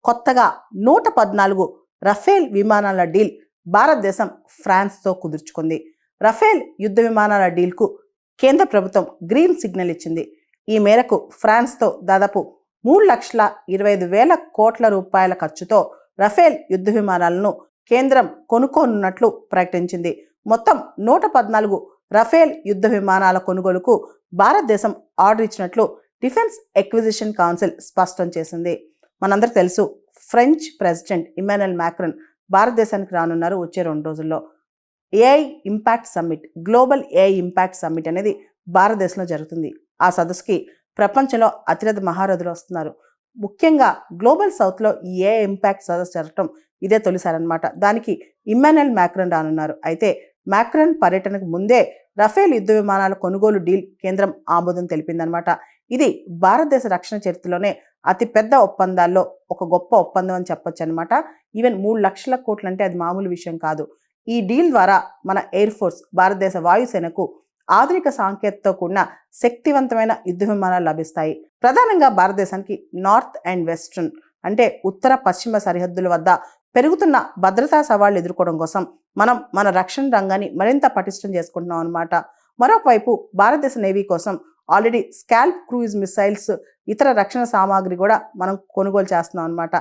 కొత్తగా 114 రఫేల్ విమానాల డీల్ భారతదేశం ఫ్రాన్స్తో కుదుర్చుకుంది. రఫేల్ యుద్ధ విమానాల డీల్కు కేంద్ర ప్రభుత్వం గ్రీన్ సిగ్నల్ ఇచ్చింది. ఈ మేరకు ఫ్రాన్స్తో దాదాపు 3,25,000 కోట్ల రూపాయల ఖర్చుతో రఫేల్ యుద్ధ విమానాలను కేంద్రం కొనుక్కోనున్నట్లు ప్రకటించింది. మొత్తం 114 రఫేల్ యుద్ధ విమానాల కొనుగోలుకు భారతదేశం ఆర్డర్ ఇచ్చినట్లు డిఫెన్స్ ఎక్విజిషన్ కౌన్సిల్ స్పష్టం చేసింది. మనందరికి తెలుసు, ఫ్రెంచ్ ప్రెసిడెంట్ ఇమాన్యుయల్ మాక్రాన్ భారతదేశానికి రానున్నారు వచ్చే 2 రోజుల్లో. AI impact summit, global AI impact summit అనేది భారతదేశంలో జరుగుతుంది. ఆ సదస్సుకి ప్రపంచంలో అతిరథ మహారథులు వస్తున్నారు. ముఖ్యంగా గ్లోబల్ సౌత్లో ఈ ఏఐ ఇంపాక్ట్ సదస్సు జరగటం ఇదే తొలిసారి అనమాట. దానికి ఇమాన్యుయల్ మాక్రాన్ రానున్నారు. అయితే మాక్రాన్ పర్యటనకు ముందే రఫేల్ యుద్ధ విమానాల కొనుగోలు డీల్ కేంద్రం ఆమోదం తెలిపిందనమాట. ఇది భారతదేశ రక్షణ చరిత్రలోనే అతిపెద్ద ఒప్పందాల్లో ఒక గొప్ప ఒప్పందం అని చెప్పొచ్చు అనమాట. ఈవెన్ 3 లక్షల కోట్లు అంటే అది మామూలు విషయం కాదు. ఈ డీల్ ద్వారా మన ఎయిర్ ఫోర్స్, భారతదేశ వాయుసేనకు ఆధునిక సాంకేతికతో కూడిన శక్తివంతమైన యుద్ధ విమానాలు లభిస్తాయి. ప్రధానంగా భారతదేశానికి నార్త్ అండ్ వెస్ట్రన్ అంటే ఉత్తర పశ్చిమ సరిహద్దుల వద్ద పెరుగుతున్న భద్రతా సవాళ్లు ఎదుర్కోవడం కోసం మనం మన రక్షణ రంగాన్ని మరింత పటిష్టం చేసుకుంటున్నాం అనమాట. మరొకవైపు భారతదేశ నేవీ కోసం ఆల్రెడీ స్కాల్ప్ క్రూయిజ్ మిసైల్స్, ఇతర రక్షణ సామాగ్రి కూడా మనం కొనుగోలు చేస్తున్నాం అనమాట.